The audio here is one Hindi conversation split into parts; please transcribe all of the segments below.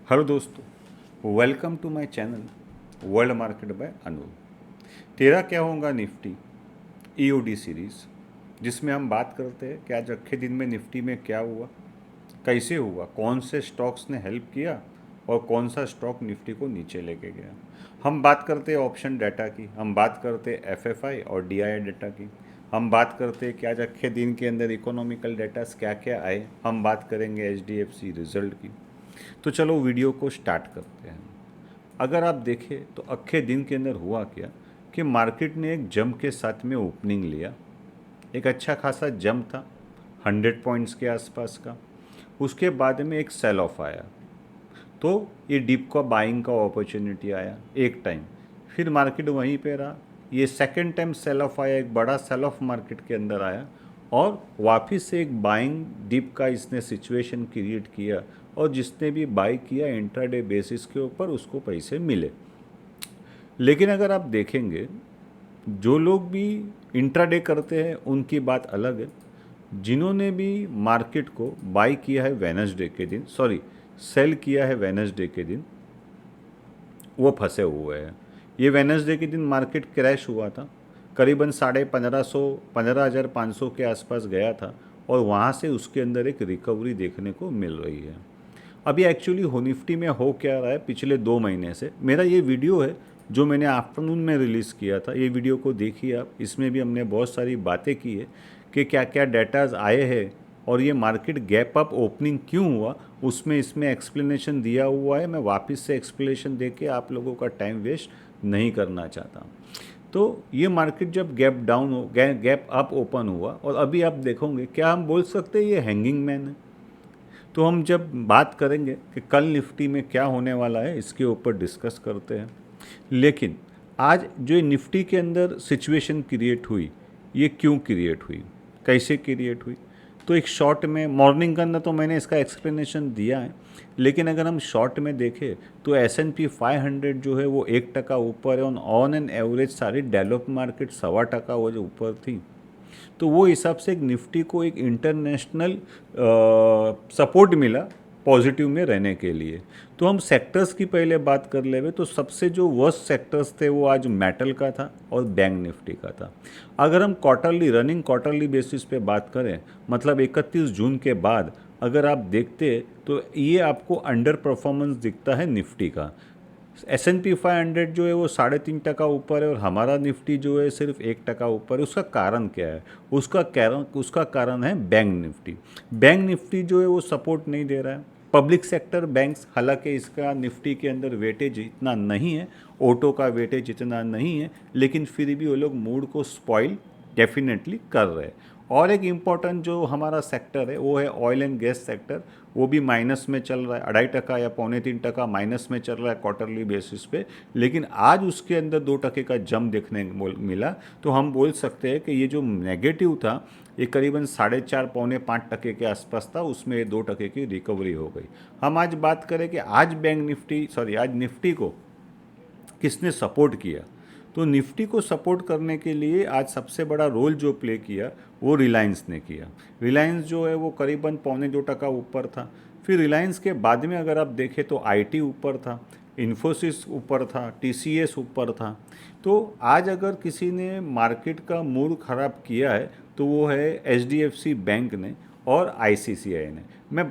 हेलो दोस्तों, welcome to my channel world market by Anul. तेरा क्या होगा निफ्टी ईओडी सीरीज़, जिसमें हम बात करते हैं कि आज अक्षे दिन में निफ्टी में क्या हुआ, कैसे हुआ, कौन से स्टॉक्स ने हेल्प किया और कौन सा स्टॉक निफ्टी को नीचे लेके गया। हम बात करते हैं ऑप्शन डाटा की, हम बात करते हैं एफएफआई और डीआई डाटा की, हम बात करते हैं कि आज अक्षे दिन के अंदर इकोनॉमिकल डाटास क्या क्या आए, हम बात करेंगे एचडीएफसी रिजल्ट की। तो चलो वीडियो को स्टार्ट करते हैं। अगर आप देखें तो अक्षे दिन के अंदर हुआ क्या कि मार्केट ने एक जंप के साथ में ओपनिंग लिया, एक अच्छा खासा जंप था 100 पॉइंट्स के आसपास का। उसके बाद में एक सेल ऑफ आया, तो ये डिप का बाइंग का अपॉर्चुनिटी आया एक टाइम, फिर मार्केट वहीं पे रहा। ये सेकंड टाइम सेल ऑफ आया, एक बड़ा सेल ऑफ मार्केट के अंदर आया और वापस से एक बाइंग डिप का इसने सिचुएशन क्रिएट किया और जिसने भी बाई किया इंट्राडे बेसिस के ऊपर उसको पैसे मिले। लेकिन अगर आप देखेंगे जो लोग भी इंट्राडे करते हैं उनकी बात अलग है। जिन्होंने भी मार्केट को बाई किया है वेडनेसडे के दिन, सेल किया है वेडनेसडे के दिन, वो फंसे हुए हैं। ये वेडनेसडे के दिन मार्केट क्रैश हुआ था, करीबन 1550 15,500 के आसपास गया था और वहाँ से उसके अंदर एक रिकवरी देखने को मिल रही है। अभी एक्चुअली हो निफ्टी में हो क्या रहा है पिछले 2 महीने से, मेरा ये वीडियो है जो मैंने आफ्टरनून में रिलीज़ किया था, ये वीडियो को देखिए आप। इसमें भी हमने बहुत सारी बातें की है कि क्या क्या डेटाज आए हैं और ये मार्केट गैप अप ओपनिंग क्यों हुआ, उसमें इसमें एक्सप्लेनेशन दिया हुआ है। मैं वापस से एक्सप्लेनेशन दे के आप लोगों का टाइम वेस्ट नहीं करना चाहता। तो ये मार्केट जब गैप अप ओपन हुआ और अभी आप देखोगे, क्या हम बोल सकते हैं ये हैंगिंग मैन है? तो हम जब बात करेंगे कि कल निफ्टी में क्या होने वाला है इसके ऊपर डिस्कस करते हैं। लेकिन आज जो निफ्टी के अंदर सिचुएशन क्रिएट हुई, ये क्यों क्रिएट हुई, कैसे क्रिएट हुई, तो एक शॉर्ट में मॉर्निंग के अंदर तो मैंने इसका एक्सप्लेनेशन दिया है। लेकिन अगर हम शॉर्ट में देखें तो S&P 500 जो है वो 1% ऊपर है और ऑन एन एवरेज सारी डेवलप्ड मार्केट 1.25% वो जो ऊपर थी। तो वो हिसाब से एक निफ्टी को एक इंटरनेशनल सपोर्ट मिला पॉजिटिव में रहने के लिए। तो हम सेक्टर्स की पहले बात कर लेवे तो सबसे जो वर्स्ट सेक्टर्स थे वो आज मेटल का था और बैंक निफ्टी का था। अगर हम रनिंग क्वार्टरली बेसिस पे बात करें, मतलब 31 जून के बाद अगर आप देखते तो ये आपको अंडर परफॉर्मेंस दिखता है निफ्टी का। S&P 500 जो है वो 3.5% ऊपर है और हमारा निफ्टी जो है सिर्फ 1% ऊपर है। उसका कारण क्या है? उसका कारण है बैंक निफ्टी। बैंक निफ्टी जो है वो सपोर्ट नहीं दे रहा है। पब्लिक सेक्टर बैंक्स, हालांकि इसका निफ्टी के अंदर वेटेज इतना नहीं है, ऑटो का वेटेज इतना नहीं है, लेकिन फिर भी वो लोग मूड को स्पॉइल डेफिनेटली कर रहे हैं। और एक इम्पॉर्टेंट जो हमारा सेक्टर है वो है ऑयल एंड गैस सेक्टर, वो भी माइनस में चल रहा है, 2.5% या 2.25% माइनस में चल रहा है क्वार्टरली बेसिस पे। लेकिन आज उसके अंदर 2% का जंप देखने को मिला। तो हम बोल सकते हैं कि ये जो नेगेटिव था ये करीबन 4.5 5% के आसपास था, उसमें 2% की रिकवरी हो गई। हम आज बात करें कि आज आज निफ्टी को किसने सपोर्ट किया, तो निफ्टी को सपोर्ट करने के लिए आज सबसे बड़ा रोल जो प्ले किया वो रिलायंस ने किया। रिलायंस जो है वो करीबन 2.25% ऊपर था। फिर रिलायंस के बाद में अगर आप देखें तो आईटी ऊपर था, इन्फोसिस ऊपर था, टीसीएस ऊपर था। तो आज अगर किसी ने मार्केट का मूड ख़राब किया है तो वो है एचडीएफसी बैंक ने और आईसीसीआई ने। मैं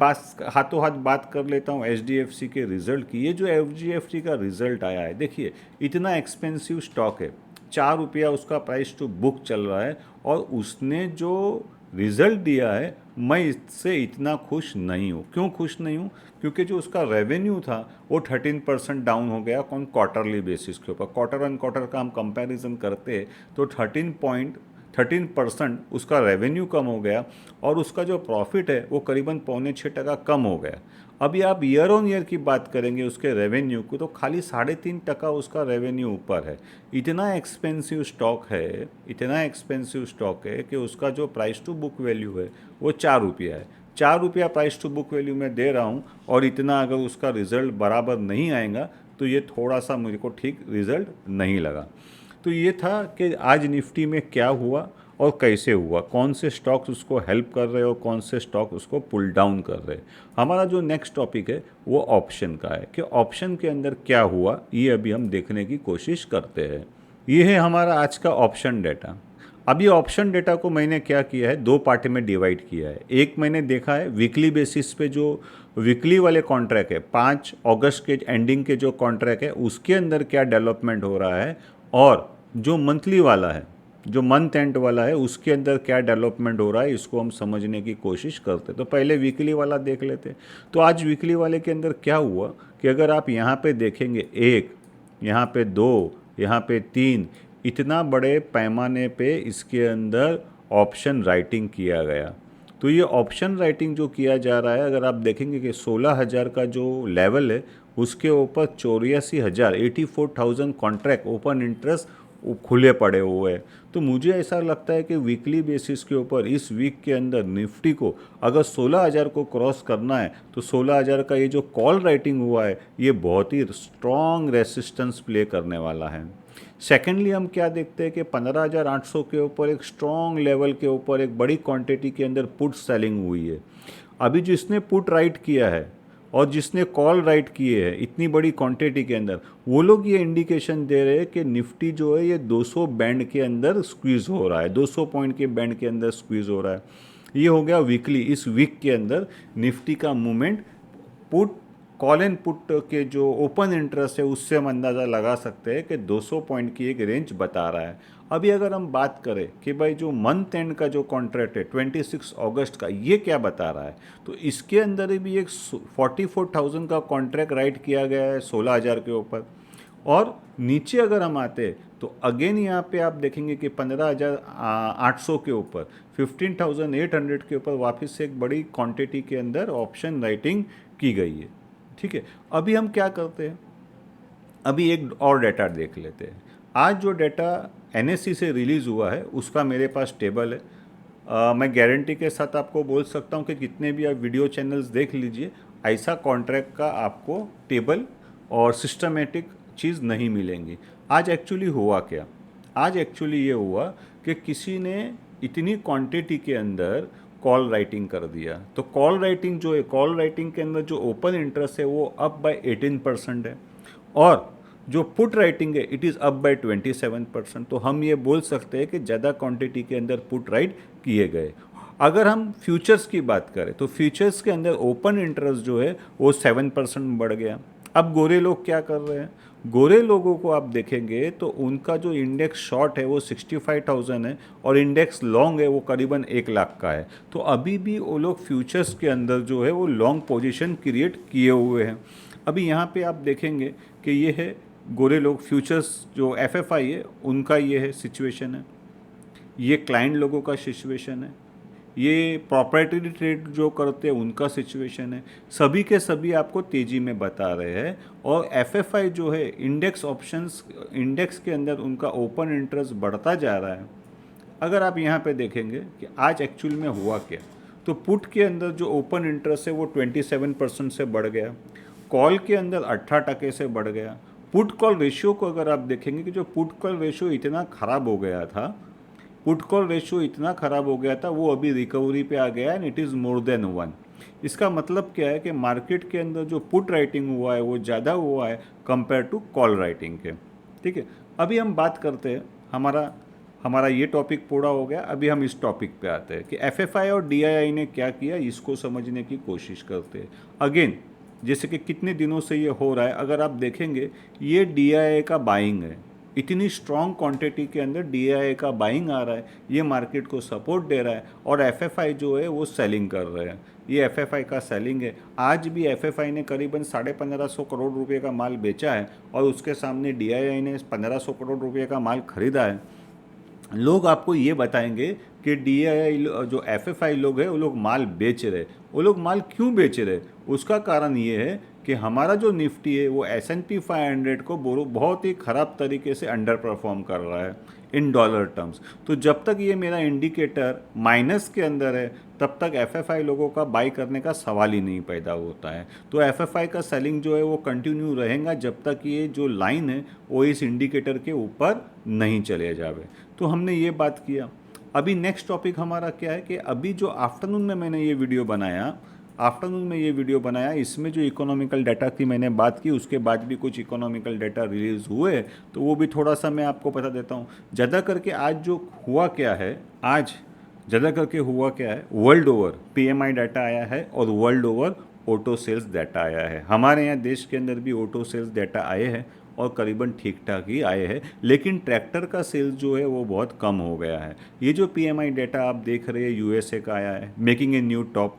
हाथों हाथ बात कर लेता हूँ एचडीएफसी के रिज़ल्ट की। ये जो एचडीएफसी का रिज़ल्ट आया है, देखिए इतना एक्सपेंसिव स्टॉक है, 4 रुपया उसका प्राइस टू बुक चल रहा है और उसने जो रिज़ल्ट दिया है मैं इससे इतना खुश नहीं हूँ। क्यों खुश नहीं हूँ? क्योंकि जो उसका रेवेन्यू था वो 13% डाउन हो गया कौन क्वार्टरली बेसिस के ऊपर। क्वार्टर ऑन क्वार्टर का हम कंपैरिजन करते हैं तो 13% उसका रेवेन्यू कम हो गया और उसका जो प्रॉफिट है वो करीबन 5.25% कम हो गया। अभी आप ईयर ऑन ईयर की बात करेंगे उसके रेवेन्यू को तो खाली 3.5% उसका रेवेन्यू ऊपर है। इतना एक्सपेंसिव स्टॉक है कि उसका जो प्राइस टू बुक वैल्यू है वो 4 रुपया है। 4 रुपया प्राइस टू बुक वैल्यू में दे रहा हूँ और इतना अगर उसका रिज़ल्ट बराबर नहीं आएगा तो ये थोड़ा सा मुझे को ठीक रिज़ल्ट नहीं लगा। तो ये था कि आज निफ्टी में क्या हुआ और कैसे हुआ, कौन से स्टॉक्स उसको हेल्प कर रहे हैं और कौन से स्टॉक उसको पुल डाउन कर रहे हैं। हमारा जो नेक्स्ट टॉपिक है वो ऑप्शन का है कि ऑप्शन के अंदर क्या हुआ, ये अभी हम देखने की कोशिश करते हैं। ये है हमारा आज का ऑप्शन डेटा। अब ये ऑप्शन डेटा को मैंने क्या किया है, दो पार्ट में डिवाइड किया है। एक मैंने देखा है वीकली बेसिस पे, जो वीकली वाले कॉन्ट्रैक्ट है 5 अगस्त के एंडिंग के जो कॉन्ट्रैक्ट है उसके अंदर क्या डेवलपमेंट हो रहा है, और जो मंथली वाला है, जो मंथ एंड वाला है उसके अंदर क्या डेवलपमेंट हो रहा है, इसको हम समझने की कोशिश करते। तो पहले वीकली वाला देख लेते। तो आज वीकली वाले के अंदर क्या हुआ कि अगर आप यहाँ पे देखेंगे 1, यहाँ पे 2, यहाँ पे 3, इतना बड़े पैमाने पे इसके अंदर ऑप्शन राइटिंग किया गया। तो ये ऑप्शन राइटिंग जो किया जा रहा है, अगर आप देखेंगे कि 16,000 का जो लेवल है उसके ऊपर 84,000 84,000 कॉन्ट्रैक्ट ओपन इंटरेस्ट खुले पड़े हुए हैं। तो मुझे ऐसा लगता है कि वीकली बेसिस के ऊपर इस वीक के अंदर निफ्टी को अगर 16,000 को क्रॉस करना है तो 16,000 का ये जो कॉल राइटिंग हुआ है ये बहुत ही स्ट्रॉन्ग रेसिस्टेंस प्ले करने वाला है। सेकेंडली हम क्या देखते हैं कि 15,800 के ऊपर एक स्ट्रॉन्ग लेवल के ऊपर एक बड़ी क्वांटिटी के अंदर पुट सेलिंग हुई है। अभी जिसने पुट राइट किया है और जिसने कॉल राइट किए हैं इतनी बड़ी क्वांटिटी के अंदर, वो लोग ये इंडिकेशन दे रहे हैं कि निफ्टी जो है ये 200 बैंड के अंदर स्क्वीज हो रहा है, 200 पॉइंट के बैंड के अंदर स्क्वीज हो रहा है। ये हो गया वीकली। इस वीक के अंदर निफ्टी का movement put call and put के जो ओपन इंटरेस्ट है उससे हम अंदाज़ा लगा सकते हैं कि 200 पॉइंट की एक रेंज बता रहा है। अभी अगर हम बात करें कि भाई जो मंथ एंड का जो कॉन्ट्रैक्ट है 26 अगस्त का, ये क्या बता रहा है, तो इसके अंदर भी एक 44,000 का कॉन्ट्रैक्ट राइट किया गया है 16,000 के ऊपर। और नीचे अगर हम आते तो अगेन यहाँ पे आप देखेंगे कि 15,800 के ऊपर 15,800 के ऊपर वापस से एक बड़ी क्वांटिटी के अंदर ऑप्शन राइटिंग की गई है। ठीक है, अभी हम क्या करते हैं, अभी एक और डेटा देख लेते हैं। आज जो डेटा एनएससी से रिलीज़ हुआ है उसका मेरे पास टेबल है। मैं गारंटी के साथ आपको बोल सकता हूँ कि कितने भी आप वीडियो चैनल्स देख लीजिए, ऐसा कॉन्ट्रैक्ट का आपको टेबल और सिस्टमेटिक चीज़ नहीं मिलेंगी। आज एक्चुअली हुआ क्या, आज एक्चुअली ये हुआ कि किसी ने इतनी क्वांटिटी के अंदर कॉल राइटिंग कर दिया। तो कॉल राइटिंग जो है, कॉल राइटिंग के अंदर जो ओपन इंटरेस्ट है वो अप बाय 18% है, और जो पुट राइटिंग है इट इज़ अप बाय 27%। तो हम ये बोल सकते हैं कि ज़्यादा क्वांटिटी के अंदर पुट राइट किए गए। अगर हम फ्यूचर्स की बात करें तो फ्यूचर्स के अंदर ओपन इंटरेस्ट जो है वो 7% बढ़ गया। अब गोरे लोग क्या कर रहे हैं, गोरे लोगों को आप देखेंगे तो उनका जो इंडेक्स शॉर्ट है वो 65,000 है और इंडेक्स लॉन्ग है वो करीबन 1 लाख का है। तो अभी भी वो लोग फ्यूचर्स के अंदर जो है वो लॉन्ग पोजीशन क्रिएट किए हुए हैं। अभी यहाँ पे आप देखेंगे कि ये है गोरे लोग फ्यूचर्स जो एफएफआई है उनका ये है सिचुएशन है, ये क्लाइंट लोगों का सिचुएशन है, ये प्रॉपर्टी ट्रेड जो करते हैं उनका सिचुएशन है। सभी के सभी आपको तेज़ी में बता रहे हैं। और एफएफआई जो है इंडेक्स ऑप्शंस, इंडेक्स के अंदर उनका ओपन इंटरेस्ट बढ़ता जा रहा है। अगर आप यहाँ पे देखेंगे कि आज एक्चुअल में हुआ क्या, तो पुट के अंदर जो ओपन इंटरेस्ट है वो 27% से बढ़ गया, कॉल के अंदर 18% से बढ़ गया। पुट कॉल रेशियो को अगर आप देखेंगे कि जो पुट कॉल रेशियो इतना ख़राब हो गया था, पुट कॉल रेशियो इतना ख़राब हो गया था, वो अभी रिकवरी पे आ गया and it is more than 1। इसका मतलब क्या है कि मार्केट के अंदर जो पुट राइटिंग हुआ है वो ज़्यादा हुआ है कंपेयर टू कॉल राइटिंग के। ठीक है, अभी हम बात करते हैं, हमारा ये टॉपिक पूरा हो गया। अभी हम इस टॉपिक पे आते हैं कि एफएफआई और डीआईआई ने क्या किया, इसको समझने की कोशिश करते हैं। अगेन जैसे कि कितने दिनों से ये हो रहा है, अगर आप देखेंगे ये डीआईआई का बाइंग है, इतनी स्ट्रॉन्ग क्वांटिटी के अंदर डीआईआई का बाइंग आ रहा है, ये मार्केट को सपोर्ट दे रहा है, और एफएफआई जो है वो सेलिंग कर रहे हैं। ये एफएफआई का सेलिंग है। आज भी एफएफआई ने करीबन 1550 करोड़ रुपए का माल बेचा है और उसके सामने डीआईआई ने 1500 करोड़ रुपए का माल खरीदा है। लोग आपको ये बताएंगे कि डीआईआई जो एफएफआई लोग हैं वो लोग माल बेच रहे। वो लोग माल क्यों बेच रहे, उसका कारण ये है कि हमारा जो निफ्टी है वो S&P 500 को बहुत ही ख़राब तरीके से अंडर परफॉर्म कर रहा है इन डॉलर टर्म्स। तो जब तक ये मेरा इंडिकेटर माइनस के अंदर है तब तक एफएफआई लोगों का बाई करने का सवाल ही नहीं पैदा होता है। तो एफएफआई का सेलिंग जो है वो कंटिन्यू रहेगा जब तक ये जो लाइन है वो इस इंडिकेटर के ऊपर नहीं चले जावे। तो हमने ये बात किया। अभी नेक्स्ट टॉपिक हमारा क्या है कि अभी जो आफ्टरनून में मैंने ये वीडियो बनाया, इसमें जो इकोनॉमिकल डाटा की मैंने बात की, उसके बाद भी कुछ इकोनॉमिकल डाटा रिलीज हुए, तो वो भी थोड़ा सा मैं आपको बता देता हूँ। ज़्यादा करके आज जो हुआ क्या है, वर्ल्ड ओवर पीएमआई डाटा आया है और world over auto sales data आया है। हमारे यहाँ देश के अंदर भी ऑटो सेल्स डाटा आए हैं और करीबन ठीक ठाक ही आए हैं, लेकिन ट्रैक्टर का सेल्स जो है वो बहुत कम हो गया है। ये जो पीएमआई डाटा आप देख रहे हैं यूएसए का आया है, making a new top,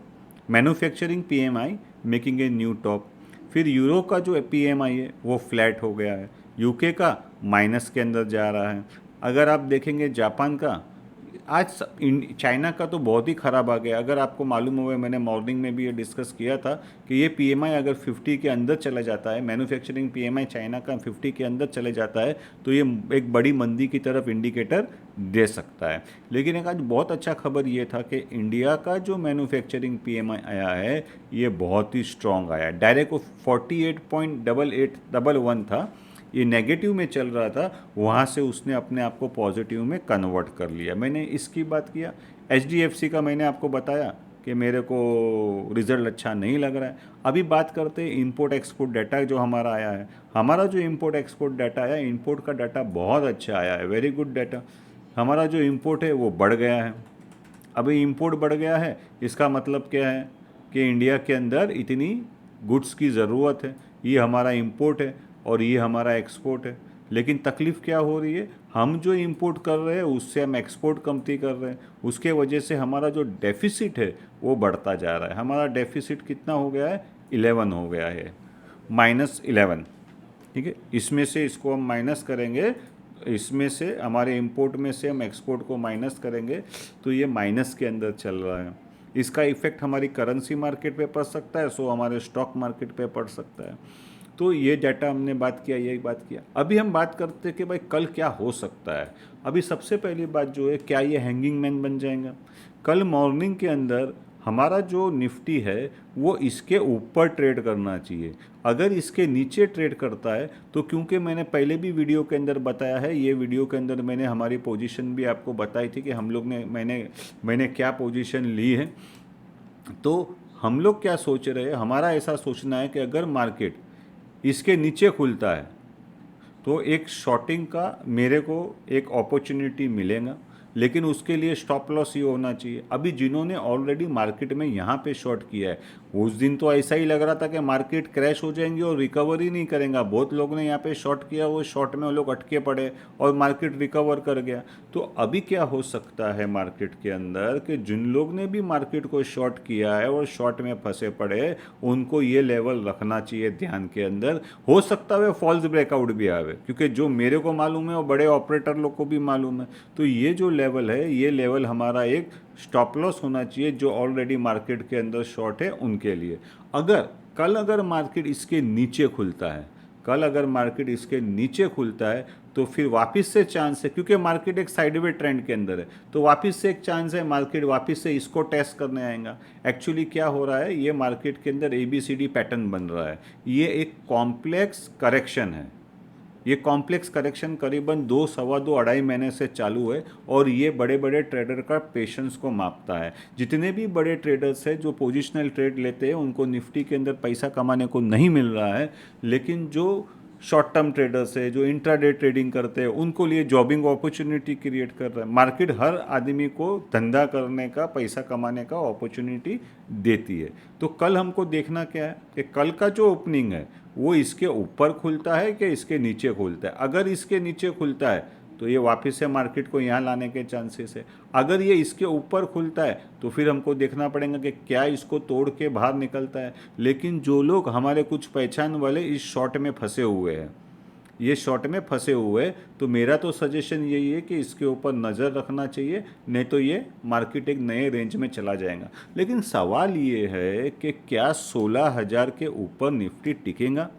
manufacturing PMI making a new top. फिर यूरो का जो पीएमआई है वो फ्लैट हो गया है, यूके का माइनस के अंदर जा रहा है। अगर आप देखेंगे जापान का, आज चाइना का तो बहुत ही ख़राब आ गया। अगर आपको मालूम हुआ, मैंने मॉर्निंग में भी ये डिस्कस किया था कि ये पीएमआई अगर 50 के अंदर चला जाता है, मैन्युफैक्चरिंग पीएमआई चाइना का 50 के अंदर चले जाता है, तो ये एक बड़ी मंदी की तरफ इंडिकेटर दे सकता है। लेकिन एक आज बहुत अच्छा खबर ये था कि इंडिया का जो मैन्युफैक्चरिंग पीएमआई आया है ये बहुत ही स्ट्रॉन्ग आया। डायरेक्ट 48.8811 था, ये नेगेटिव में चल रहा था, वहाँ से उसने अपने आप को पॉजिटिव में कन्वर्ट कर लिया। मैंने इसकी बात किया। एचडीएफसी का मैंने आपको बताया कि मेरे को रिजल्ट अच्छा नहीं लग रहा है। अभी बात करते हैं इंपोर्ट एक्सपोर्ट डाटा जो हमारा आया है। हमारा जो इंपोर्ट एक्सपोर्ट डाटा आया, इंपोर्ट का डाटा बहुत अच्छा आया है, वेरी गुड डाटा। हमारा जो इंपोर्ट है वो बढ़ गया है। अभी इंपोर्ट बढ़ गया है, इसका मतलब क्या है कि इंडिया के अंदर इतनी गुड्स की ज़रूरत है। ये हमारा इंपोर्ट है और ये हमारा एक्सपोर्ट है। लेकिन तकलीफ़ क्या हो रही है, हम जो इंपोर्ट कर रहे हैं उससे हम एक्सपोर्ट कमती कर रहे हैं, उसके वजह से हमारा जो डेफिसिट है वो बढ़ता जा रहा है। हमारा डेफिसिट कितना हो गया है, 11 हो गया है, -11। ठीक है, इसमें से इसको हम माइनस करेंगे, इसमें से हमारे इंपोर्ट में से हम एक्सपोर्ट को माइनस करेंगे, तो ये माइनस के अंदर चल रहा है। इसका इफ़ेक्ट हमारी करेंसी मार्केट पे पड़ सकता है, सो हमारे स्टॉक मार्केट पे पड़ सकता है। तो ये डाटा हमने बात किया, यही बात किया। अभी हम बात करते हैं कि भाई कल क्या हो सकता है। अभी सबसे पहली बात जो है, क्या ये हैंगिंग मैन बन जाएगा? कल मॉर्निंग के अंदर हमारा जो निफ्टी है वो इसके ऊपर ट्रेड करना चाहिए। अगर इसके नीचे ट्रेड करता है तो, क्योंकि मैंने पहले भी वीडियो के अंदर बताया है, ये वीडियो के अंदर मैंने हमारी पोजीशन भी आपको बताई थी कि हम लोग ने मैंने क्या पोजीशन ली है। तो हम लोग क्या सोच रहे हैं, हमारा ऐसा सोचना है कि अगर मार्केट इसके नीचे खुलता है तो एक शॉर्टिंग का मेरे को एक अपॉर्चुनिटी मिलेगा, लेकिन उसके लिए स्टॉप लॉस ये होना चाहिए। अभी जिन्होंने ऑलरेडी मार्केट में यहाँ पे शॉर्ट किया है, उस दिन तो ऐसा ही लग रहा था कि मार्केट क्रैश हो जाएंगे और रिकवर नहीं करेगा। बहुत लोग ने यहाँ पे शॉर्ट किया, वो शॉर्ट में वो लोग अटके पड़े और मार्केट रिकवर कर गया। तो अभी क्या हो सकता है मार्केट के अंदर कि जिन लोग ने भी मार्केट को शॉर्ट किया है और शॉर्ट में फंसे पड़े, उनको ये लेवल रखना चाहिए ध्यान के अंदर। हो सकता है फॉल्स ब्रेकआउट भी आवे, क्योंकि जो मेरे को मालूम है और बड़े ऑपरेटर लोग को भी मालूम है। तो ये जो लेवल है, ये लेवल हमारा एक स्टॉप लॉस होना चाहिए जो ऑलरेडी मार्केट के अंदर शॉर्ट है उनके लिए। अगर मार्केट इसके नीचे खुलता है, तो फिर वापस से चांस है, क्योंकि मार्केट एक साइडवे ट्रेंड के अंदर है, तो वापस से एक चांस है मार्केट वापस से इसको टेस्ट करने आएगा। एक्चुअली क्या हो रहा है, ये मार्केट के अंदर ABCD पैटर्न बन रहा है। ये एक कॉम्प्लेक्स करेक्शन है। ये कॉम्प्लेक्स करेक्शन करीबन 2, सवा 2, 2.5 महीने से चालू है और ये बड़े बड़े ट्रेडर का पेशेंस को मापता है। जितने भी बड़े ट्रेडर्स हैं जो पोजिशनल ट्रेड लेते हैं, उनको निफ्टी के अंदर पैसा कमाने को नहीं मिल रहा है, लेकिन जो शॉर्ट टर्म ट्रेडर्स है, जो इंट्राडे ट्रेडिंग करते हैं, उनको लिए जॉबिंग अपॉर्चुनिटी क्रिएट कर रहा है। मार्केट हर आदमी को धंधा करने का, पैसा कमाने का अपॉर्चुनिटी देती है। तो कल हमको देखना क्या है कि कल का जो ओपनिंग है वो इसके ऊपर खुलता है कि इसके नीचे खुलता है। अगर इसके नीचे खुलता है तो ये वापस से मार्केट को यहाँ लाने के चांसेस है। अगर ये इसके ऊपर खुलता है तो फिर हमको देखना पड़ेगा कि क्या इसको तोड़ के बाहर निकलता है। लेकिन जो लोग हमारे कुछ पहचान वाले इस शॉर्ट में फंसे हुए हैं, तो मेरा तो सजेशन यही है कि इसके ऊपर नज़र रखना चाहिए, नहीं तो ये मार्केट एक नए रेंज में चला जाएगा। लेकिन सवाल ये है कि क्या 16,000 के ऊपर निफ्टी टिकेगा?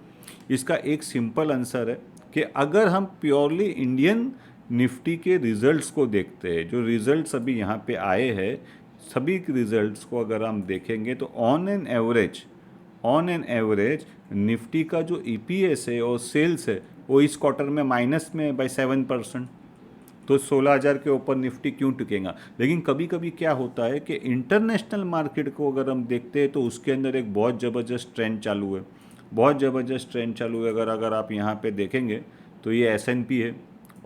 इसका एक सिंपल आंसर है कि अगर हम प्योरली इंडियन निफ्टी के रिजल्ट्स को देखते हैं, जो रिजल्ट्स अभी यहाँ पे आए हैं, सभी रिजल्ट्स को अगर हम देखेंगे तो ऑन एन एवरेज निफ्टी का जो EPS है और सेल्स है वो इस क्वार्टर में माइनस में बाय 7%। तो 16,000 के ऊपर निफ्टी क्यों टिकेगा। लेकिन कभी कभी क्या होता है कि इंटरनेशनल मार्केट को अगर हम देखते हैं तो उसके अंदर एक बहुत ज़बरदस्त ट्रेंड चालू है, बहुत ज़बरदस्त ट्रेंड चालू है। अगर आप यहाँ पे देखेंगे तो ये S&P है,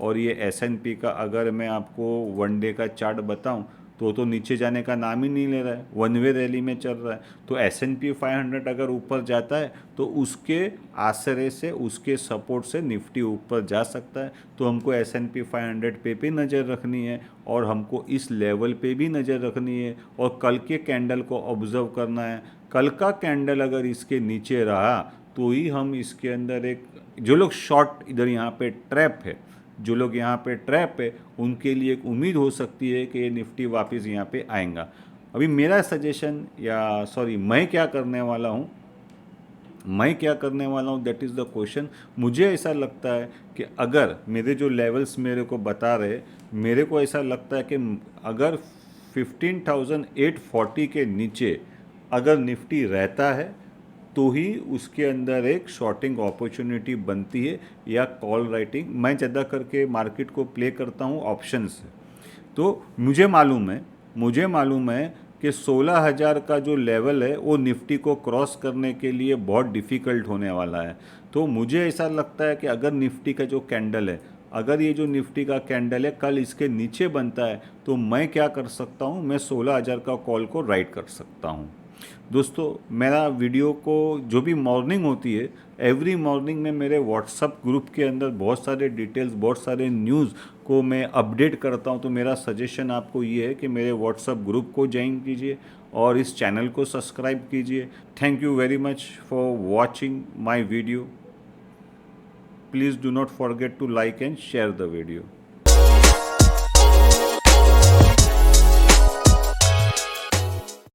और ये S&P का अगर मैं आपको वन डे का चार्ट बताऊं तो नीचे जाने का नाम ही नहीं ले रहा है, वन वे रैली में चल रहा है। तो S&P 500 अगर ऊपर जाता है तो उसके आसरे से, उसके सपोर्ट से निफ्टी ऊपर जा सकता है। तो हमको S&P 500 पे भी नज़र रखनी है, और हमको इस लेवल पे भी नज़र रखनी है, और कल के कैंडल को ऑब्जर्व करना है। कल का कैंडल अगर इसके नीचे रहा तो ही हम इसके अंदर एक, जो लोग शॉर्ट इधर यहाँ पे ट्रैप है, जो लोग यहाँ पे ट्रैप है, उनके लिए एक उम्मीद हो सकती है कि ये निफ्टी वापस यहाँ पे आएगा। अभी मेरा सजेशन, या सॉरी, मैं क्या करने वाला हूँ, दैट इज़ द क्वेश्चन। मुझे ऐसा लगता है कि अगर मेरे जो लेवल्स मेरे को बता रहे, मेरे को ऐसा लगता है कि अगर 15,840 के नीचे अगर निफ्टी रहता है तो ही उसके अंदर एक शॉर्टिंग अपॉर्चुनिटी बनती है, या कॉल राइटिंग। मैं ज़्यादा करके मार्केट को प्ले करता हूँ ऑप्शन से। तो मुझे मालूम है कि 16,000 का जो लेवल है वो निफ्टी को क्रॉस करने के लिए बहुत डिफ़िकल्ट होने वाला है। तो मुझे ऐसा लगता है कि अगर निफ्टी का जो कैंडल है, अगर ये जो निफ्टी का कैंडल है कल इसके नीचे बनता है, तो मैं क्या कर सकता हूँ, मैं 16,000 का कॉल को राइट कर सकता हूँ। दोस्तों, मेरा वीडियो को जो भी मॉर्निंग होती है, एवरी मॉर्निंग में मेरे व्हाट्सअप ग्रुप के अंदर बहुत सारे डिटेल्स, बहुत सारे न्यूज़ को मैं अपडेट करता हूं। तो मेरा सजेशन आपको ये है कि मेरे व्हाट्सअप ग्रुप को ज्वाइन कीजिए और इस चैनल को सब्सक्राइब कीजिए। Thank you very much for watching my video. Please do not forget to like and share the video.